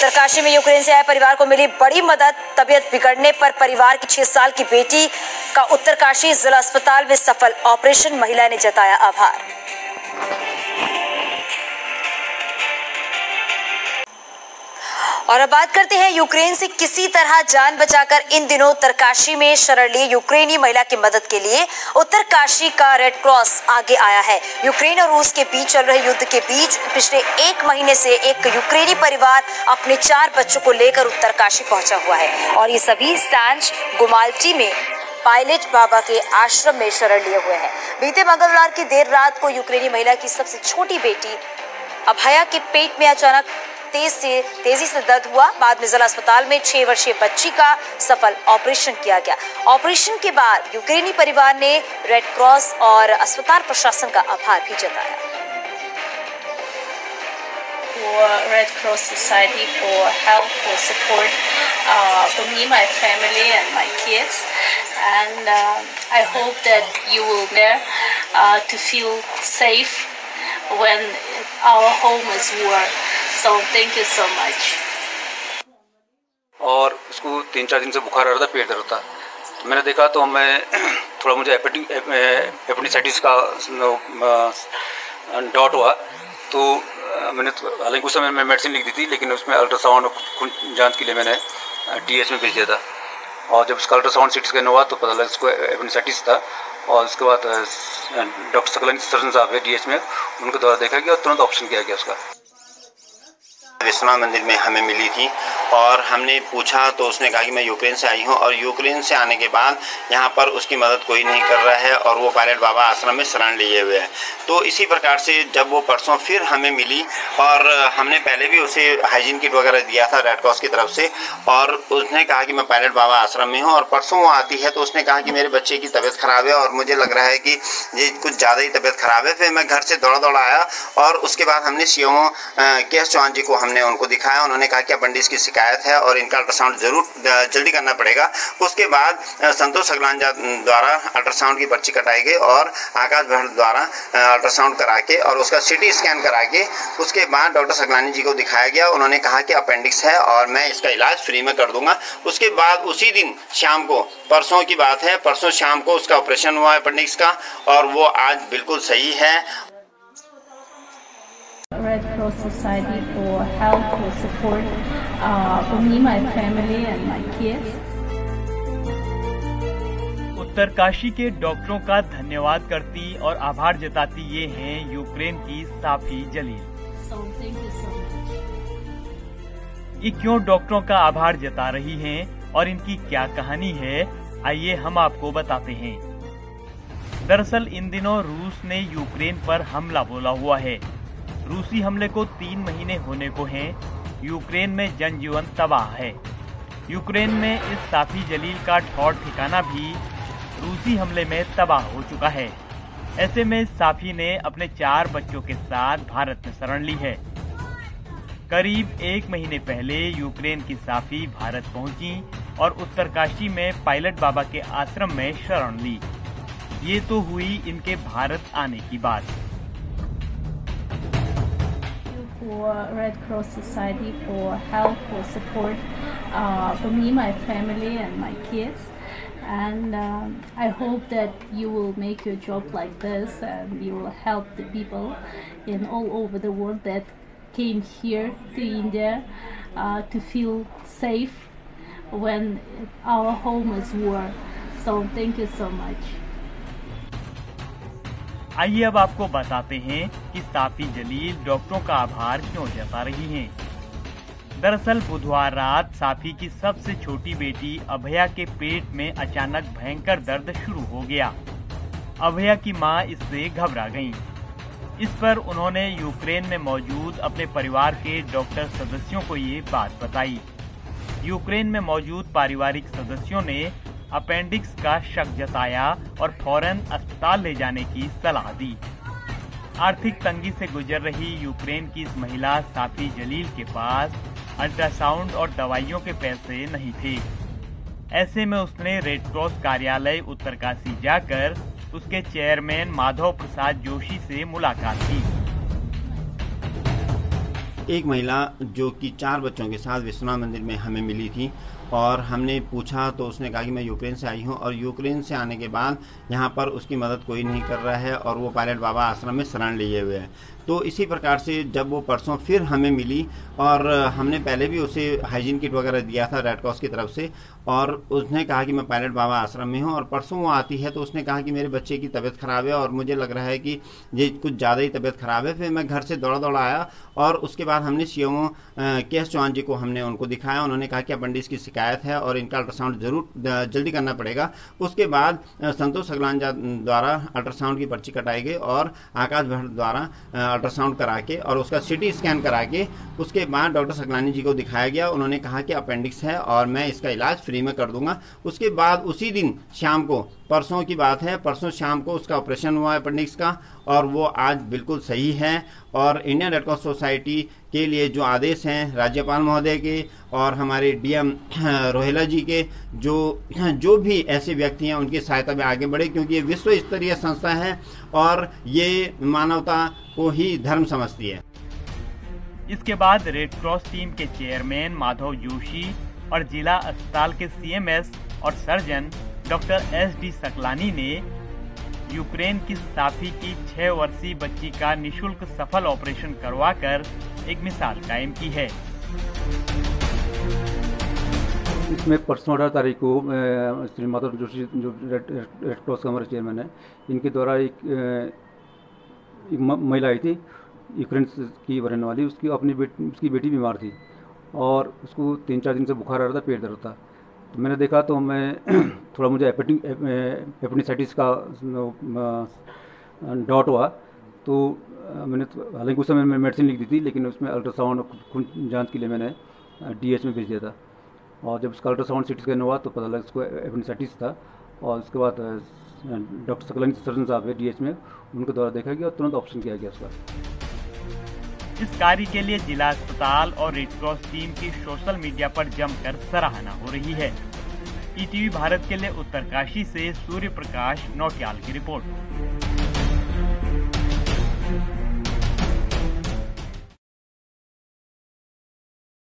उत्तरकाशी में यूक्रेन से आए परिवार को मिली बड़ी मदद। तबीयत बिगड़ने पर परिवार की 6 साल की बेटी का उत्तरकाशी जिला अस्पताल में सफल ऑपरेशन। महिला ने जताया आभार। और अब बात करते हैं यूक्रेन से किसी तरह जान बचाकर इन दिनों उत्तरकाशी में शरण ली यूक्रेनी महिला की मदद के लिए उत्तरकाशी का रेड क्रॉस आगे आया है। यूक्रेन और रूस के बीच चल रहे युद्ध के बीच पिछले 1 महीने से एक यूक्रेनी परिवार अपने 4 बच्चों को लेकर उत्तरकाशी पहुंचा हुआ है और ये सभी सांच गुमाल्टी में पायलट बाबा के आश्रम में शरण लिए हुए हैं। बीते मंगलवार की देर रात को यूक्रेनी महिला की सबसे छोटी बेटी अभया के पेट में अचानक तेजी से दर्द हुआ। बाद में जिला अस्पताल में 6 वर्षीय बच्ची का सफल ऑपरेशन किया गया। ऑपरेशन के बाद यूक्रेनी परिवार ने रेड क्रॉस और अस्पताल प्रशासन का आभार भी जताया। Red Cross Society for help, for support for me, my family and my kids, and I hope that you will there to feel safe when our home is war. So thank you so much. और उसको 3-4 दिन से बुखार आ रहा था, पेट दर्द था। तो मैंने देखा तो मैं थोड़ा मुझे एपेंडिसाइटिस का डॉट हुआ। तो मैंने हालांकि उस समय मैं मेडिसिन लिख दी थी, लेकिन उसमें अल्ट्रासाउंड खून जांच के लिए मैंने TH में भेज दिया था। और जब उसका अल्ट्रासाउंड CT स्कैन हुआ तो पता लगा इसको एपेंडिसाइटिस था। और उसके बाद डॉक्टर सकलानी सर्जन साहब है DH में, उनके द्वारा देखा गया और तुरंत ऑप्शन किया गया उसका। विश्वनाथ मंदिर में हमें मिली थी और हमने पूछा तो उसने कहा कि मैं यूक्रेन से आई हूं और यूक्रेन से आने के बाद यहां पर उसकी मदद कोई नहीं कर रहा है और वो पायलट बाबा आश्रम में शरण लिए हुए हैं। तो इसी प्रकार से जब वो परसों फिर हमें मिली और हमने पहले भी उसे हाइजीन किट वगैरह दिया था रेड क्रॉस की तरफ से, और उसने कहा कि मैं पायलट बाबा आश्रम में हूँ। और परसों वो आती है तो उसने कहा कि मेरे बच्चे की तबीयत खराब है और मुझे लग रहा है कि ये कुछ ज़्यादा ही तबीयत खराब है। फिर मैं घर से दौड़ा आया और उसके बाद हमने CMO KS चौहान जी को हमने उनको दिखाया। उन्होंने कहा कि अपेंडिक्स की शिकायत है और इनका अल्ट्रासाउंड जरूर जल्दी करना पड़ेगा। उसके बाद संतोष सकलानी द्वारा अल्ट्रासाउंड की पर्ची कटाई गई और आकाश भट्ट द्वारा अल्ट्रासाउंड करा के और उसका CT स्कैन करा के उसके बाद डॉक्टर सकलानी जी को दिखाया गया। उन्होंने कहा कि अपेंडिक्स है और मैं इसका इलाज फ्री में कर दूंगा। उसके बाद उसी दिन शाम को, परसों की बात है, परसों शाम को उसका ऑपरेशन हुआ अपेंडिक्स का और वो आज बिल्कुल सही है। Red Cross Society for help, for support for me, my family and my kids. Uttarkashi के डॉक्टरों का धन्यवाद करती और आभार जताती ये हैं यूक्रेन की साफी जलील। So thank you so much. ये क्यों डॉक्टरों का आभार जता रही हैं और इनकी क्या कहानी है, आइए हम आपको बताते हैं। दरअसल इन दिनों रूस ने यूक्रेन पर हमला बोला हुआ है। रूसी हमले को 3 महीने होने को हैं। यूक्रेन में जनजीवन तबाह है। यूक्रेन में इस साफी जलील का ठौर ठिकाना भी रूसी हमले में तबाह हो चुका है। ऐसे में साफी ने अपने 4 बच्चों के साथ भारत में शरण ली है। करीब 1 महीने पहले यूक्रेन की साफी भारत पहुंची और उत्तरकाशी में पायलट बाबा के आश्रम में शरण ली। ये तो हुई इनके भारत आने की बात। For Red Cross Society for help, for support for me, my family and my kids, and I hope that you will make your job like this and you will help the people in all over the world that came here to India to feel safe when our home is war. So thank you so much. आइए अब आपको बताते हैं कि साफी जलील डॉक्टरों का आभार क्यों जता रही हैं। दरअसल बुधवार रात साफी की सबसे छोटी बेटी अभया के पेट में अचानक भयंकर दर्द शुरू हो गया। अभया की मां इससे घबरा गईं। इस पर उन्होंने यूक्रेन में मौजूद अपने परिवार के डॉक्टर सदस्यों को ये बात बताई। यूक्रेन में मौजूद पारिवारिक सदस्यों ने अपेंडिक्स का शक जताया और फौरन अस्पताल ले जाने की सलाह दी। आर्थिक तंगी से गुजर रही यूक्रेन की इस महिला साफी जलील के पास अल्ट्रासाउंड और दवाइयों के पैसे नहीं थे। ऐसे में उसने रेड क्रॉस कार्यालय उत्तरकाशी जाकर उसके चेयरमैन माधव प्रसाद जोशी से मुलाकात की। एक महिला जो कि 4 बच्चों के साथ विश्वनाथ मंदिर में हमें मिली थी और हमने पूछा तो उसने कहा कि मैं यूक्रेन से आई हूं और यूक्रेन से आने के बाद यहां पर उसकी मदद कोई नहीं कर रहा है और वो पायलट बाबा आश्रम में शरण लिए हुए है। तो इसी प्रकार से जब वो परसों फिर हमें मिली और हमने पहले भी उसे हाइजीन किट वगैरह दिया था रेड क्रॉस की तरफ से और उसने कहा कि मैं पायलट बाबा आश्रम में हूं और परसों वो आती है तो उसने कहा कि मेरे बच्चे की तबीयत खराब है और मुझे लग रहा है कि ये कुछ ज़्यादा ही तबीयत खराब है। फिर मैं घर से दौड़ा आया और उसके बाद हमने सीएमओ के.एस. चौहान जी को हमने उनको दिखाया। उन्होंने कहा कि अपेंडिक्स की शिकायत है और इनका अल्ट्रासाउंड जरूर जल्दी करना पड़ेगा। उसके बाद संतोष सगलान द्वारा अल्ट्रासाउंड की पर्ची कटाई गई और आकाश भट्ट द्वारा अल्ट्रासाउंड करा के और उसका सिटी स्कैन करा के उसके बाद डॉक्टर सकलानी जी को दिखाया गया। उन्होंने कहा कि अपेंडिक्स है और मैं इसका इलाज फ्री में कर दूंगा। उसके बाद उसी दिन शाम को, परसों की बात है, परसों शाम को उसका ऑपरेशन हुआ अपेंडिक्स का और वो आज बिल्कुल सही है। और इंडियन रेड क्रॉस सोसाइटी के लिए जो आदेश हैं राज्यपाल महोदय के और हमारे डीएम रोहेला जी के, जो भी ऐसे व्यक्ति हैं उनकी सहायता में आगे बढ़े, क्योंकि ये विश्व स्तरीय संस्था है और ये मानवता को ही धर्म समझती है। इसके बाद रेड क्रॉस टीम के चेयरमैन माधव जोशी और जिला अस्पताल के सीएमएस और सर्जन डॉक्टर एस.डी. सकलानी ने यूक्रेन की साफी की 6 वर्षीय बच्ची का निशुल्क सफल ऑपरेशन करवाकर एक मिसाल कायम की है। इसमें परसों 18 तारीख को श्री माधव जोशी जो रेड क्रॉस का हमारे चेयरमैन है, इनके द्वारा एक महिला आई थी यूक्रेन की रहने वाली। उसकी बेटी बीमार थी और उसको 3-4 दिन से बुखार आ रहा था, पेट दर्द था। तो मैंने देखा तो मैं थोड़ा मुझे एपेंडिसाइटिस का डाउट हुआ। तो मैंने हालांकि उस समय मेडिसिन लिख दी थी, लेकिन उसमें अल्ट्रासाउंड खून जांच के लिए मैंने डीएच में भेज दिया था। और जब उसका अल्ट्रासाउंड सिटी स्कैन हुआ तो पता लगा उसको एपेंडिसाइटिस था। और उसके बाद डॉक्टर सकलानी सर्जन साहब है डीएच में, उनके द्वारा देखा गया और तुरंत ऑप्शन किया गया उसका। इस कार्य के लिए जिला अस्पताल और रेड क्रॉस टीम की सोशल मीडिया पर जमकर सराहना हो रही है। ईटीवी भारत के लिए उत्तरकाशी से सूर्य प्रकाश नौटियाल की रिपोर्ट।